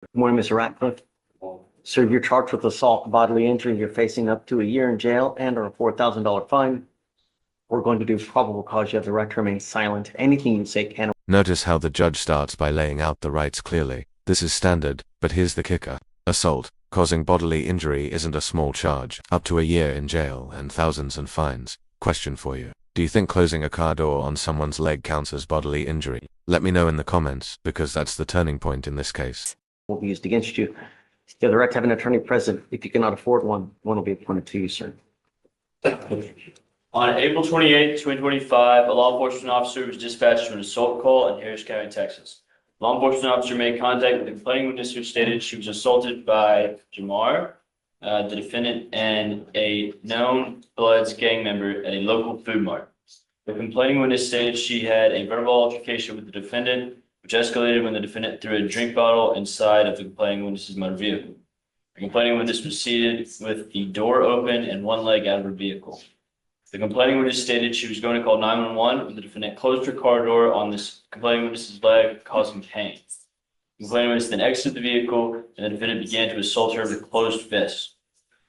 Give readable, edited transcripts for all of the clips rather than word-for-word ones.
Good morning, Mr. Ratcliffe. Sir, you're charged with assault and bodily injury. You're facing up to a year in jail and or a $4,000 fine. We're going to do probable cause. You have the right to remain silent. Anything you say can. Notice how the judge starts by laying out the rights clearly. This is standard, but here's the kicker. Assault, causing bodily injury isn't a small charge. Up to a year in jail and thousands in fines. Question for you. Do you think closing a car door on someone's leg counts as bodily injury? Let me know in the comments, because that's the turning point in this case. Will be used against you. You have the right to have an attorney present. If you cannot afford one, one will be appointed to you, sir. On April 28, 2025, a law enforcement officer was dispatched to an assault call in Harris County, Texas. Law enforcement officer made contact with the complaining witness who stated she was assaulted by Jamar, the defendant, and a known Bloods gang member at a local food mart. The complaining witness stated she had a verbal altercation with the defendant, which escalated when the defendant threw a drink bottle inside of the complaining witness's motor vehicle. The complaining witness was seated with the door open and one leg out of her vehicle. The complaining witness stated she was going to call 911 when the defendant closed her car door on this complaining witness's leg, causing pain. The complaining witness then exited the vehicle, and the defendant began to assault her with closed fists.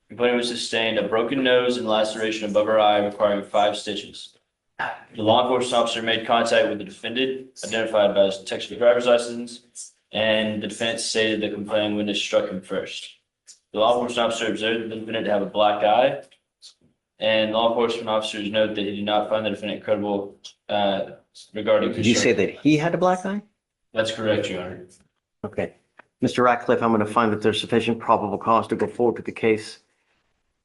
The complaining witness sustained a broken nose and laceration above her eye, requiring 5 stitches. The law enforcement officer made contact with the defendant, identified by his Texas driver's license, and the defendant stated the complaining witness struck him first. The law enforcement officer observed the defendant to have a black eye, and law enforcement officers note that he did not find the defendant credible regarding. Did you say that he had a black eye? That's correct, Your Honor. Okay. Mr. Ratcliffe, I'm going to find that there's sufficient probable cause to go forward with the case.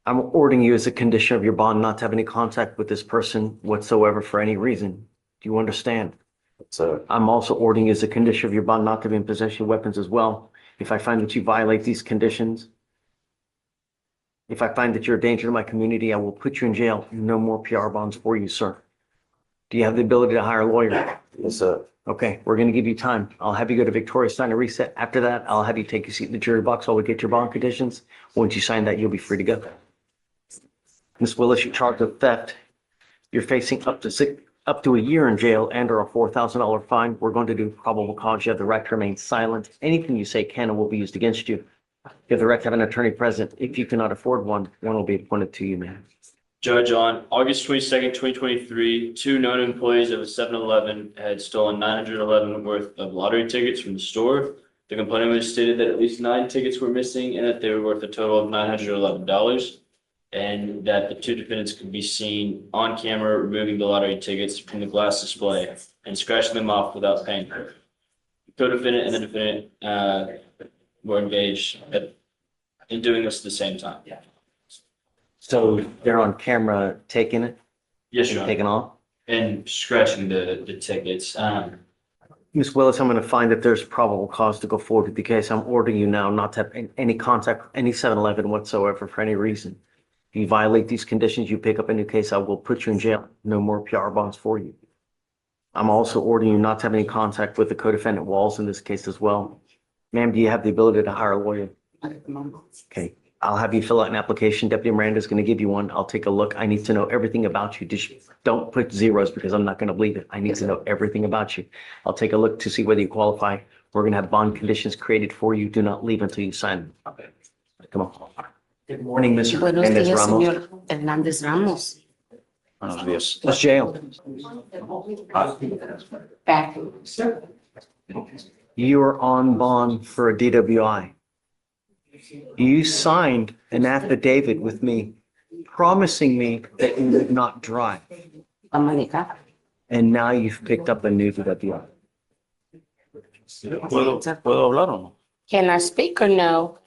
I'm ordering you as a condition of your bond not to have any contact with this person whatsoever for any reason. Do you understand? So I'm also ordering you as a condition of your bond not to be in possession of weapons as well. If I find that you violate these conditions, if I find that you're a danger to my community, I will put you in jail. No more PR bonds for you, sir. Do you have the ability to hire a lawyer? yes, sir. Okay, we're going to give you time. I'll have you go to Victoria, sign a reset. After that, I'll have you take a seat in the jury box while we get your bond conditions. Once you sign that, you'll be free to go. Ms. Willis, you're charged with theft. You're facing up to a year in jail and or a $4,000 fine. We're going to do probable cause. You have the right to remain silent. Anything you say can and will be used against you. You have the right to have an attorney present. If you cannot afford one, one will be appointed to you, ma'am. Judge, on August 22nd, 2023, 2 known employees of a 7-Eleven had stolen $911 worth of lottery tickets from the store. The complainant was stated that at least 9 tickets were missing and that they were worth a total of $911, and that the 2 defendants could be seen on camera removing the lottery tickets from the glass display and scratching them off without paying for it. The co-defendant and the defendant were engaged in doing this at the same time. So they're on camera taking it? Yes, Your Honor. Taking off? And scratching the tickets. Ms. Willis, I'm going to find that there's probable cause to go forward with the case. I'm ordering you now not to have any contact with any 7-Eleven whatsoever for any reason. If you violate these conditions, you pick up a new case, I will put you in jail. No more PR bonds for you. I'm also ordering you not to have any contact with the co-defendant Walls in this case as well. Ma'am, do you have the ability to hire a lawyer? Okay. I'll have you fill out an application. Deputy Miranda is going to give you one. I'll take a look. I need to know everything about you. Just don't put zeros because I'm not going to believe it. I need to know everything about you. I'll take a look to see whether you qualify. We're going to have bond conditions created for you. Do not leave until you sign them. Come on. Good morning, Mr. Buenos Hernandez días, Ramos. señor Hernández Ramos. Buenos días. Let's jail. Back. You are on bond for a DWI. You signed an affidavit with me promising me that you would not drive. And now you've picked up a new DWI. ¿Puedo hablar o no? Can I speak or no?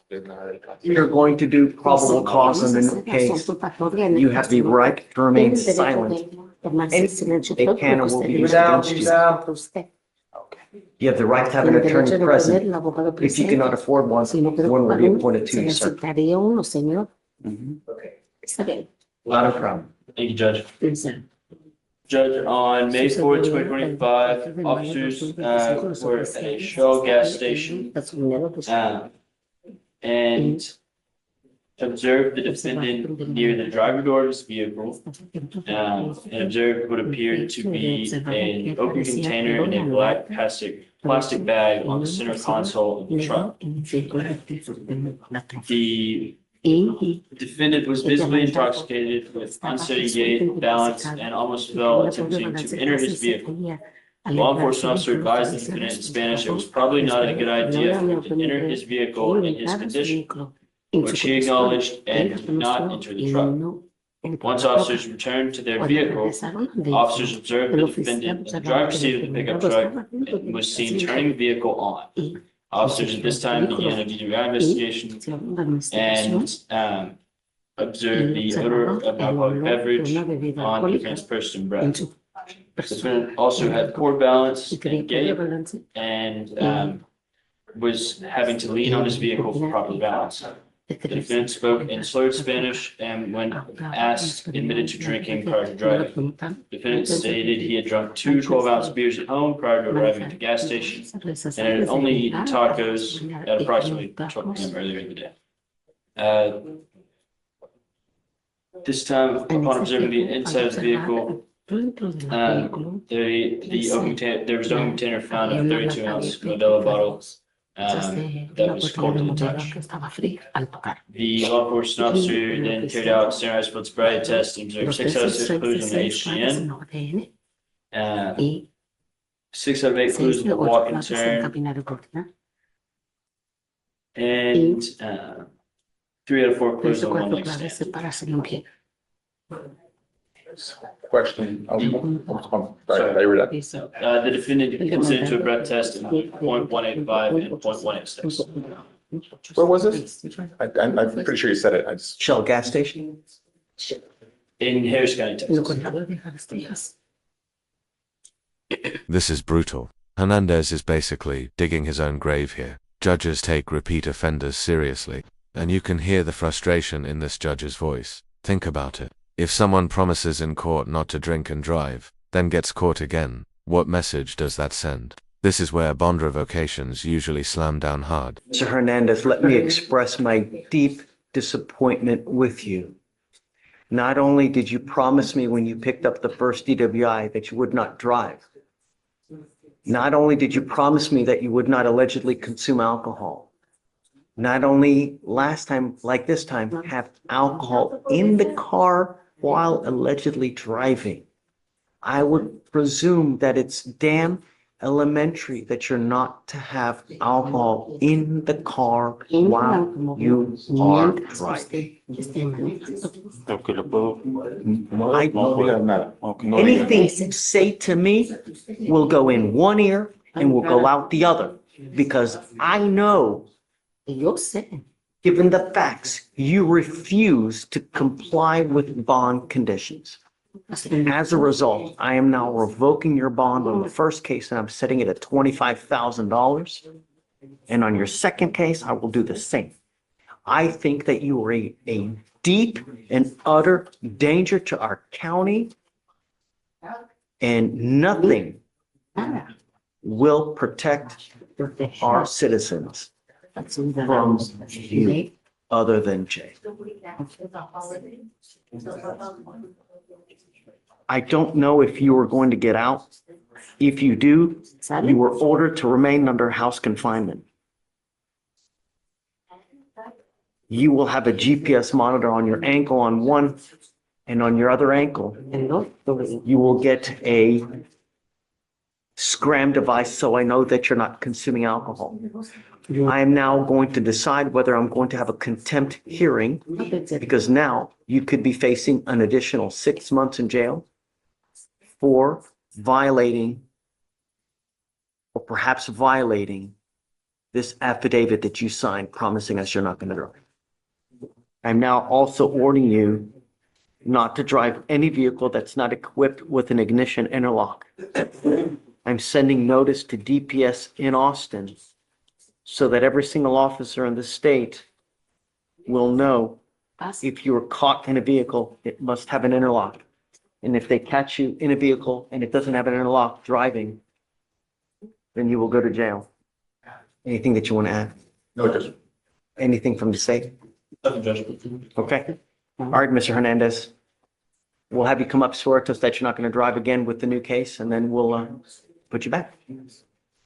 You're going to do probable cause in the new case. You have the right to remain silent. A can will be used against you. You have the right to have an attorney present. If you cannot afford one, one will be appointed to you, sir. Not a problem. Thank you, Judge. Judge, on May 4th, 2025, officers were at a Shell gas station and observed the defendant near the driver door of his vehicle and observed what appeared to be an open container in a black plastic plastic bag on the center console of the truck. The defendant was visibly intoxicated with unsteady gait, balance, and almost fell attempting to enter his vehicle. Law enforcement officer advised the defendant in Spanish it was probably not a good idea for him to enter his vehicle in his condition, which he acknowledged and did not enter the truck. Once officers returned to their vehicle, officers observed the defendant in the driver's seat of the pickup truck and was seen turning the vehicle on. Officers at this time began a DWI investigation and observed the odor of alcoholic beverage on the defendant's person and breath. The defendant also had poor balance and gait and was having to lean on his vehicle for proper balance. The defendant spoke in slurred Spanish and when asked, admitted to drinking prior to driving. The defendant stated he had drunk two 12-ounce beers at home prior to arriving at the gas station and had only eaten tacos at approximately 12 p.m. earlier in the day. This time, upon observing the inside of the vehicle, there was no container found of a 32-ounce Modelo bottle that was cold to the touch. The law enforcement officer then carried out standardized field sobriety test and observed 6 out of 6 clues on the HGN. 6 out of 8 clues on the walk and turn. And 3 out of 4 clues on one leg stand. Question. Sorry, I read that. The defendant consented to a breath test in 0.185 and 0.186. Where was this? I'm pretty sure you said it. I just. Shell gas station? In Harris County, Texas. This is brutal. Hernandez is basically digging his own grave here. Judges take repeat offenders seriously, and you can hear the frustration in this judge's voice. Think about it. If someone promises in court not to drink and drive, then gets caught again, what message does that send? This is where bond revocations usually slam down hard. Mr. Hernandez, let me express my deep disappointment with you. Not only did you promise me when you picked up the first DWI that you would not drive, not only did you promise me that you would not allegedly consume alcohol, not only last time, like this time, have alcohol in the car while allegedly driving. I would presume that it's damn elementary that you're not to have alcohol in the car while you are driving. Anything you say to me will go in one ear and will go out the other, because I know, given the facts, you refuse to comply with bond conditions. As a result, I am now revoking your bond on the first case and I'm setting it at $25,000. And on your second case, I will do the same. I think that you are a deep and utter danger to our county, and nothing will protect our citizens from you other than Jay. I don't know if you are going to get out. If you do, you were ordered to remain under house confinement. You will have a GPS monitor on your ankle on one, and on your other ankle, you will get a scram device so I know that you're not consuming alcohol. I am now going to decide whether I'm going to have a contempt hearing, because now you could be facing an additional 6 months in jail for violating, or perhaps violating, this affidavit that you signed promising us you're not going to drive. I'm now also ordering you not to drive any vehicle that's not equipped with an ignition interlock. I'm sending notice to DPS in Austin so that every single officer in the state will know if you are caught in a vehicle, it must have an interlock. And if they catch you in a vehicle and it doesn't have an interlock driving, then you will go to jail. Anything that you want to add? No, just. Anything from the state? Okay. All right, Mr. Hernandez. We'll have you come up, swear to us that you're not going to drive again with the new case, and then we'll put you back.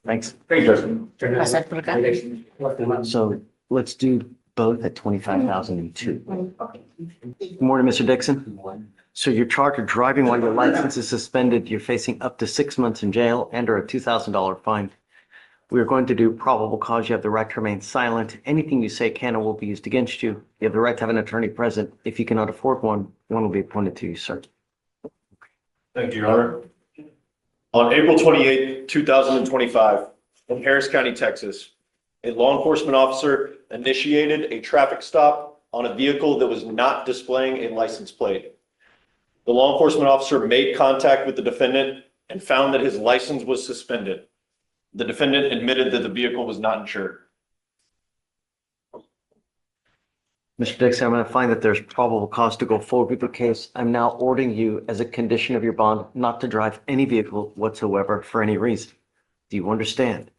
Thanks. Pasar por acá. So let's do both at 25,002. Good morning, Mr. Dixon. So you're charged with driving while your license is suspended. You're facing up to 6 months in jail and or a $2,000 fine. We are going to do probable cause. You have the right to remain silent. Anything you say can or will be used against you. You have the right to have an attorney present. If you cannot afford one will be appointed to you, sir. Thank you, Your Honor. On April 28, 2025, in Harris County, Texas, a law enforcement officer initiated a traffic stop on a vehicle that was not displaying a license plate. The law enforcement officer made contact with the defendant and found that his license was suspended. The defendant admitted that the vehicle was not insured. Mr. Dixon, I'm going to find that there's probable cause to go forward with the case. I'm now ordering you as a condition of your bond not to drive any vehicle whatsoever for any reason. Do you understand?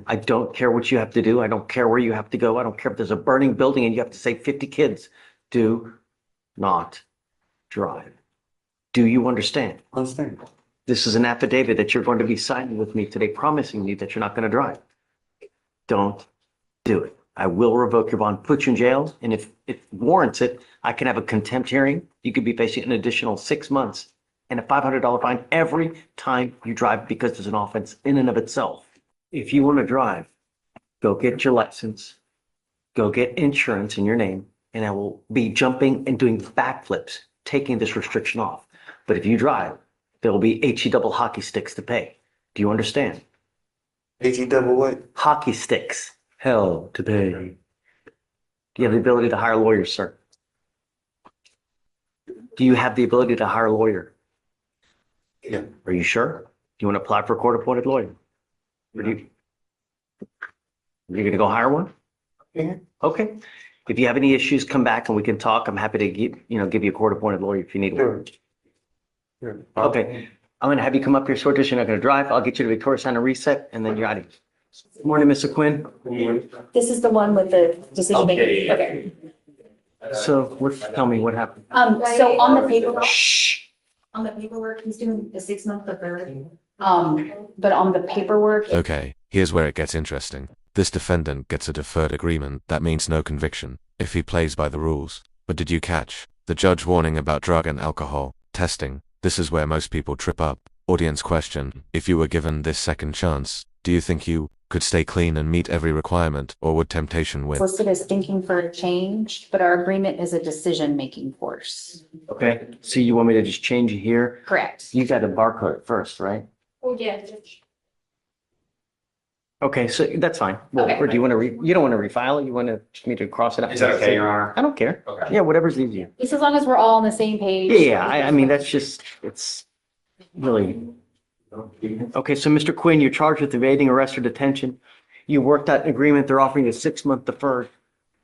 I don't care what you have to do. I don't care where you have to go. I don't care if there's a burning building and you have to save 50 kids. Do not drive. Do you understand? Understand. This is an affidavit that you're going to be signing with me today, promising me that you're not going to drive. Don't do it. I will revoke your bond, put you in jail, and if it warrants it, I can have a contempt hearing. You could be facing an additional 6 months and a $500 fine every time you drive because there's an offense in and of itself. If you want to drive, go get your license, go get insurance in your name, and I will be jumping and doing backflips, taking this restriction off. But if you drive, there will be HE double hockey sticks to pay. Do you understand? HE double what? Hockey sticks. Hell to pay. Do you have the ability to hire a lawyer, sir? Do you have the ability to hire a lawyer? Yeah. Are you sure? Do you want to apply for a court-appointed lawyer? Or do you're going to go hire one? Yeah. Okay. If you have any issues, come back and we can talk. I'm happy to give you a court-appointed lawyer if you need one. Sure. Okay. I'm going to have you come up here, short you're not going to drive. I'll get you to Victoria Center reset and then you're out of here. Good morning, Mr. Quinn. This is the one with the decision making. Okay. So tell me what happened. So on the paperwork, he's doing the 6 month deferred. But on the paperwork, Okay, here's where it gets interesting. This defendant gets a deferred agreement. That means no conviction, if he plays by the rules. But did you catch the judge warning about drug and alcohol testing? This is where most people trip up. Audience question: if you were given this second chance, do you think you could stay clean and meet every requirement, or would temptation win? listed as thinking for a change, but our agreement is a decision making force. Okay. So you want me to just change it here? Correct. You got to barcode it first, right? Oh, yeah. Okay, so that's fine. Well, Okay. or do you want to you don't want to refile it? You want me to cross it out? Is that okay, Your Honor? I don't care. Okay. Yeah, whatever's easier. Just as long as we're all on the same page. Yeah, I mean, that's just, it's really. Okay, so Mr. Quinn, you're charged with evading arrest or detention. You worked out an agreement. They're offering you a 6 month deferred.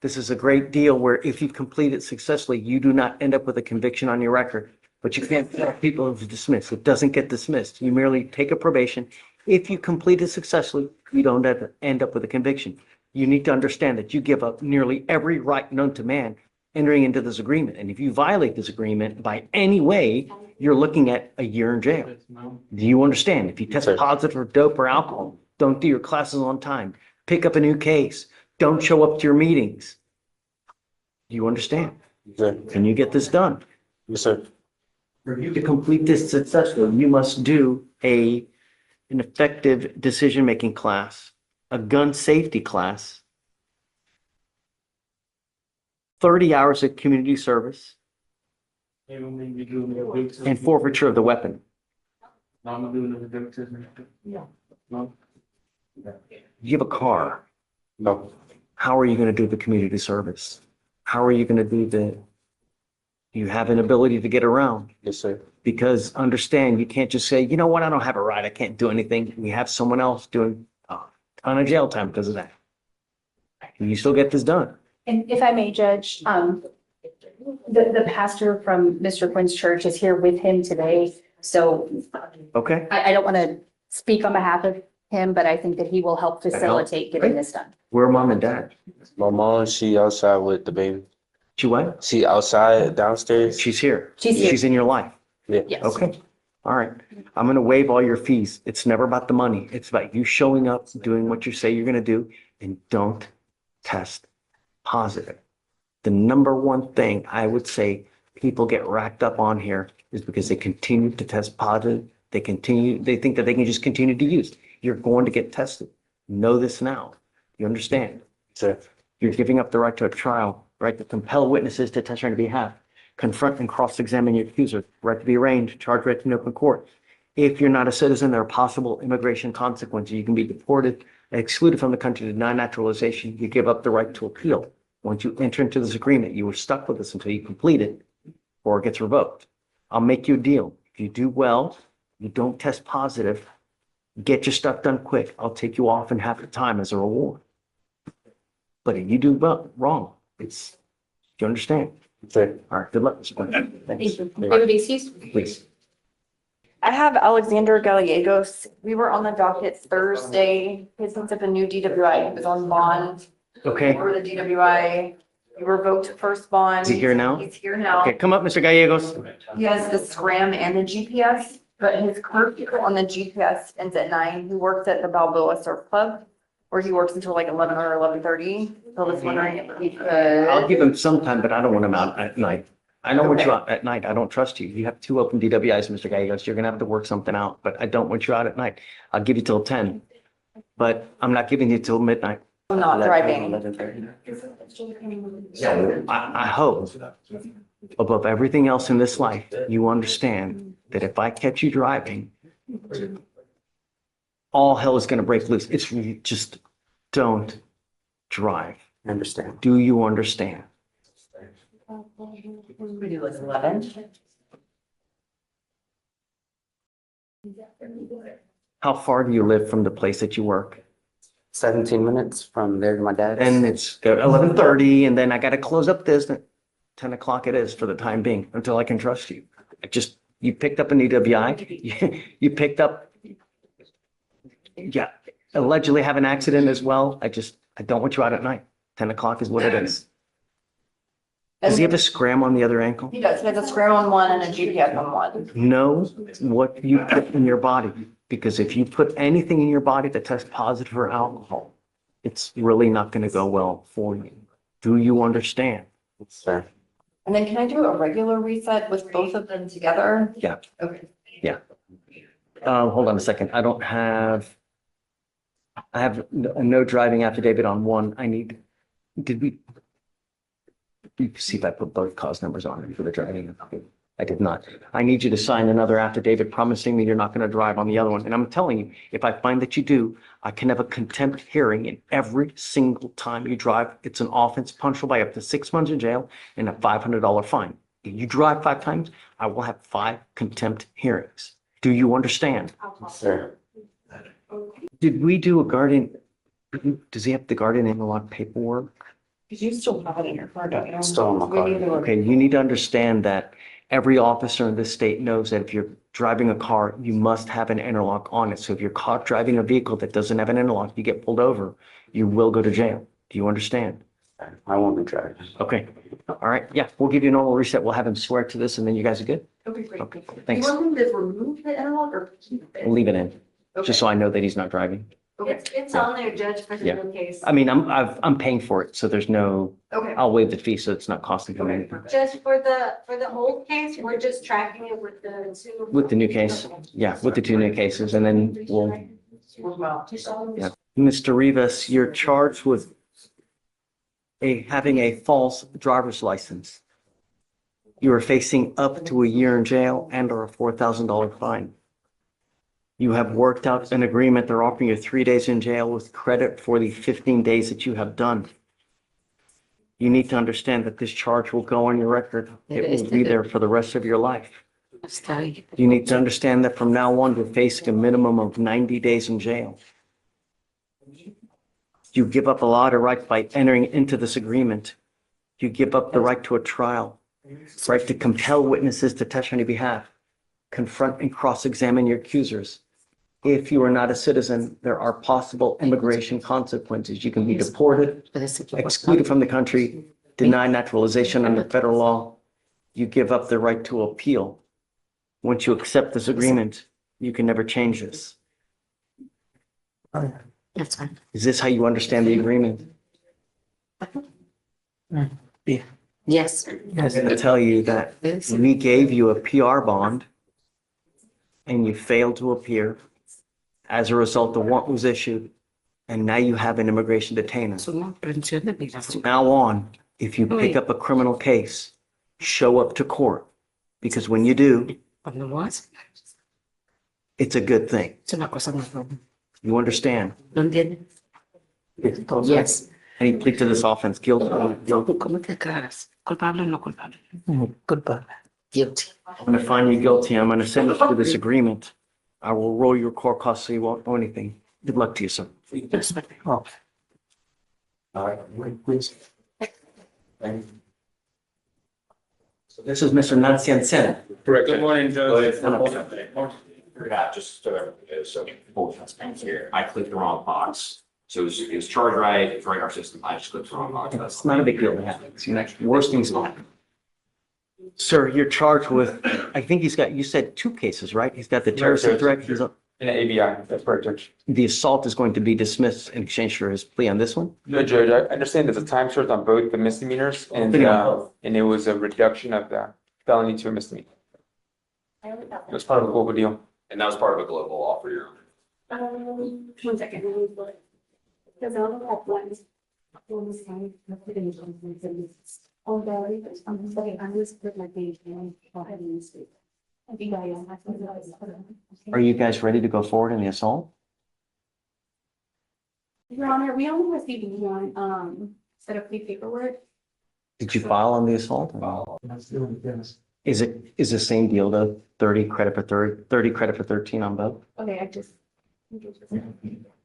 This is a great deal where if you complete it successfully, you do not end up with a conviction on your record. But you can't tell people it's dismissed. It doesn't get dismissed. You merely take a probation. If you complete it successfully, you don't end up with a conviction. You need to understand that you give up nearly every right known to man entering into this agreement. And if you violate this agreement by any way, you're looking at a year in jail. Do you understand? If you test positive for dope or alcohol, don't do your classes on time, pick up a new case, don't show up to your meetings. Do you understand? Yes, Can you get this done? sir. For you to complete this successfully, you must do an effective decision-making class, a gun safety class, 30 hours of community service, and forfeiture of the weapon. You have a car. No. How are you going to do the community service? How are you going to do you have an ability to get around? Yes, sir. Because understand, you can't just say, you know what, I don't have a ride, I can't do anything. We have someone else doing a ton of jail time because of that. Can you still get this done? And if I may, Judge, the pastor from Mr. Quinn's church is here with him today. So Okay, I don't want to speak on behalf of him, but I think that he will help facilitate getting this done. where are mom and dad? My mom, she outside with the baby. She what? She outside downstairs. She's here. She's here. She's in your life. Yeah. Yes. Okay. All right. I'm going to waive all your fees. It's never about the money. It's about you showing up, doing what you say you're going to do, and don't test positive. The number one thing I would say people get racked up on here is because they continue to test positive. They think that they can just continue to use. You're going to get tested. Know this now. You understand? Sir. You're giving up the right to a trial, right to compel witnesses to testify on your behalf, confront and cross-examine your accuser, right to be arraigned, charged, right in open court. If you're not a citizen, there are possible immigration consequences. You can be deported, excluded from the country, denied naturalization. You give up the right to appeal. Once you enter into this agreement, you were stuck with this until you complete it or it gets revoked. I'll make you a deal. If you do well, you don't test positive, get your stuff done quick. I'll take you off in half the time as a reward. But if you do wrong, do you understand? Sir. All right, good luck. Mr. Quinn. Thanks. David Beasties? Please. I have Alexander Gallegos. We were on the docket Thursday. He sent up a new DWI. He was on bond. Okay. For the DWI. He revoked first bond. Is he here now? He's here now. Okay, come up, Mr. Gallegos. He has the scram and the GPS, but his curfew on the GPS ends at 9. He works at the Balboa Surf Club, where he works until like 11 or 11:30. So I was wondering if he I'll could. give him some time, but I don't want him out at night. I don't want you out at night. I don't trust you. You have 2 open DWIs, Mr. Gallegos. You're gonna have to work something out, but I don't want you out at night. I'll give you till 10, but I'm not giving you till midnight. I'm not driving. I hope above everything else in this life, you understand that if I catch you driving, all hell is gonna break loose. It's just don't drive. I understand. Do you understand? We do like 11. How far do you live from the place that you work? 17 minutes from there to my dad's. And it's 11:30, and then I gotta close up this, 10 o'clock it is for the time being, until I can trust you. You picked up an EWI, you picked up, yeah, allegedly have an accident as well. I don't want you out at night. 10 o'clock is what it is. Does he have a scram on the other ankle? He does. He has a scram on one and a GPS on one. Know what you put in your body, because if you put anything in your body that tests positive for alcohol, it's really not going to go well for you. Do you understand? Sir. And then can I do a regular reset with both of them together? Yeah. Okay. Hold on a second. I have a no driving affidavit on one. You see if I put both cause numbers on it for the driving. I did not. I need you to sign another affidavit promising me you're not going to drive on the other one. And I'm telling you, if I find that you do, I can have a contempt hearing, and every single time you drive, it's an offense punishable by up to 6 months in jail and a $500 fine. If you drive 5 times, I will have 5 contempt hearings. Do you understand? Sir. Did we do a guardian? Does he have the guardian analog paperwork? Because you still have it in your car, don't you? Still in my car. We need to- Okay, you need to understand that every officer in this state knows that if you're driving a car, you must have an interlock on it. So if you're caught driving a vehicle that doesn't have an interlock, you get pulled over, you will go to jail. Do you understand? I won't be driving. Okay, all right, yeah, we'll give you a normal reset. We'll have him swear to this and then you guys are good? Okay, great. Okay, Do you thanks. want him to remove the interlock or keep it? We'll leave it in, Okay. just so I know that he's not driving. Okay. It's on there, Judge, for the Yeah. new case. I mean, I'm paying for it, so there's no, Okay. I'll waive the fee, so it's not costing him anything. Just for the old case, we're just tracking it with the two. With the new case, yeah, with the 2 new cases, and then we'll, Well, yeah. Mr. Rivas, you're charged with having a false driver's license. You are facing up to a year in jail and or a $4,000 fine. You have worked out an agreement. They're offering you 3 days in jail with credit for the 15 days that you have done. You need to understand that this charge will go on your record. It will be there for the rest of your life. You need to understand that from now on, you're facing a minimum of 90 days in jail. You give up a lot of rights by entering into this agreement. You give up the right to a trial, right to compel witnesses to testify on your behalf, confront and cross-examine your accusers. If you are not a citizen, there are possible immigration consequences. You can be deported, excluded from the country, denied naturalization under federal law. You give up the right to appeal. Once you accept this agreement, you can never change this. That's fine. Is this how you understand the agreement? Yes. I'm going to tell you that we gave you a PR bond and you failed to appear. As a result, the warrant was issued and now you have an immigration detainer. From now on, if you pick up a criminal case, show up to court because when you do, it's a good thing. You understand? Yes. And he plead to this offense guilty. ¿Cómo te declaras? ¿Culpable o no culpable? Culpable. Guilty. I'm going to find you guilty. I'm going to send you to this agreement. I will roll your court costs so you won't owe anything. Good luck to you, sir. All right, wait, please. So this is Mr. Natsian. Correct. Good morning, Judge. Yeah, just so full transparency here, I clicked the wrong box. So it was charged right, it's right in our system, I just clicked the wrong box. It's not a big deal. It happens. You know, worst things happen. Sir, you're charged with, I think you said 2 cases, right? He's got the terrorist threat. In the ABI, that's correct, Judge. The assault is going to be dismissed in exchange for his plea on this one. No, Judge, I understand there's a time short on both the misdemeanors and it was a reduction of the felony to a misdemeanor. It was part of the global deal. And that was part of a global offer, Your Honor. 1 second. Because I only have one. I'm just put my page and go ahead and speak. Are you guys ready to go forward in the assault? Your Honor, we only received one, set of plea paperwork. Did you file on the assault? Is the same deal though? 30 credit for 13 on both? Okay,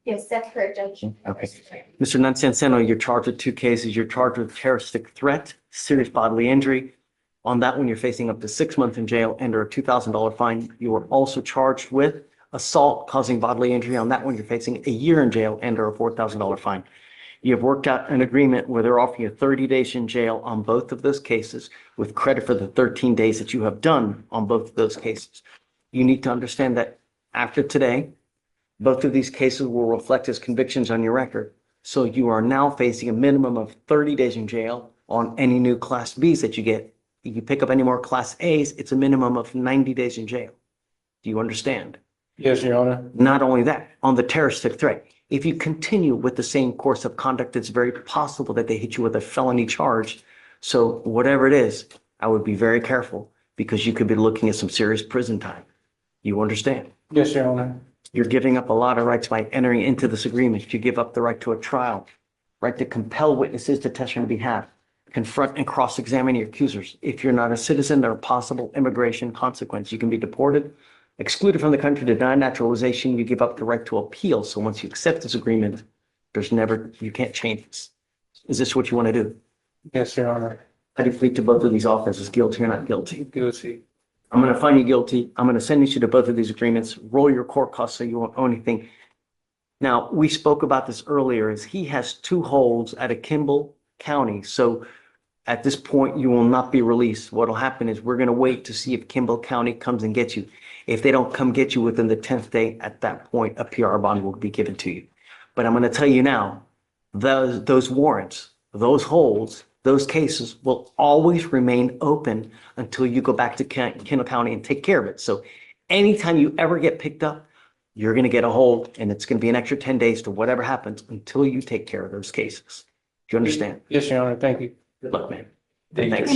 yes, that's correct, Judge. Okay. Mr. Nancianceno, you're charged with 2 cases. You're charged with terroristic threat, serious bodily injury. On that one, you're facing up to 6 months in jail and or a $2,000 fine. You are also charged with assault causing bodily injury. On that one, you're facing a year in jail and or a $4,000 fine. You have worked out an agreement where they're offering you 30 days in jail on both of those cases with credit for the 13 days that you have done on both of those cases. You need to understand that after today, both of these cases will reflect as convictions on your record. So you are now facing a minimum of 30 days in jail on any new Class Bs that you get. If you pick up any more Class As, it's a minimum of 90 days in jail. Do you understand? Yes, Your Honor. Not only that, on the terroristic threat, if you continue with the same course of conduct, it's very possible that they hit you with a felony charge. So whatever it is, I would be very careful because you could be looking at some serious prison time. You understand? Yes, Your Honor. You're giving up a lot of rights by entering into this agreement. You give up the right to a trial, right to compel witnesses to testify on behalf, confront and cross-examine your accusers. If you're not a citizen, there are possible immigration consequences. You can be deported, excluded from the country, denied naturalization. You give up the right to appeal. So once you accept this agreement, you can't change this. Is this what you want to do? Yes, Your Honor. How do you plead to both of these offenses, guilty or not guilty? Guilty. I'm going to find you guilty. I'm going to send you to both of these agreements, roll your court costs so you won't owe anything. Now, we spoke about this earlier, is he has 2 holds out of Kimball County. So at this point, you will not be released. What will happen is we're going to wait to see if Kimball County comes and gets you. If they don't come get you within the 10th day, at that point, a PR bond will be given to you. But I'm going to tell you now, those warrants, those holds, those cases will always remain open until you go back to Kendall County and take care of it. So anytime you ever get picked up, you're going to get a hold and it's going to be an extra 10 days to whatever happens until you take care of those cases. Do you understand? Yes, Your Honor. Thank you. Good luck, man. Thank Thanks.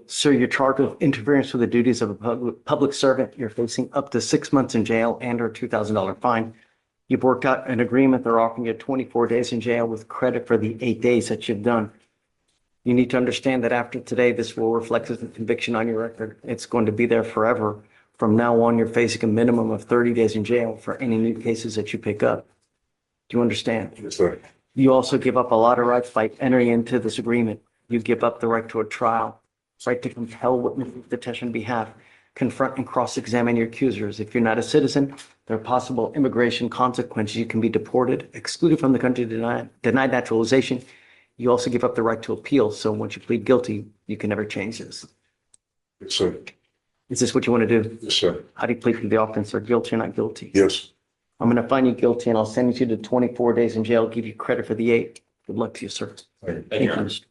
Sir, you're charged with interference with the duties of a public servant. You're facing up to 6 months in jail and or a $2,000 fine. You've worked out an agreement. They're offering you 24 days in jail with credit for the 8 days that you've done. You need to understand that after today, this will reflect as a conviction on your record. It's going to be there forever. From now on, you're facing a minimum of 30 days in jail for any new cases that you pick up. Do you understand? Yes, sir. You also give up a lot of rights by entering into this agreement. You give up the right to a trial, right to compel witnesses to testify on behalf, confront and cross-examine your accusers. If you're not a citizen, there are possible immigration consequences. You can be deported, excluded from the country, denied naturalization. You also give up the right to appeal. So once you plead guilty, you can never change this. Yes, sir. Is this what you want to do? Yes, sir. How do you plead to the offense, sir? Guilty or not guilty? Yes. I'm going to find you guilty and I'll send you to 24 days in jail, give you credit for the 8. Good luck to you, sir. Thank you, Your Honor. Mr.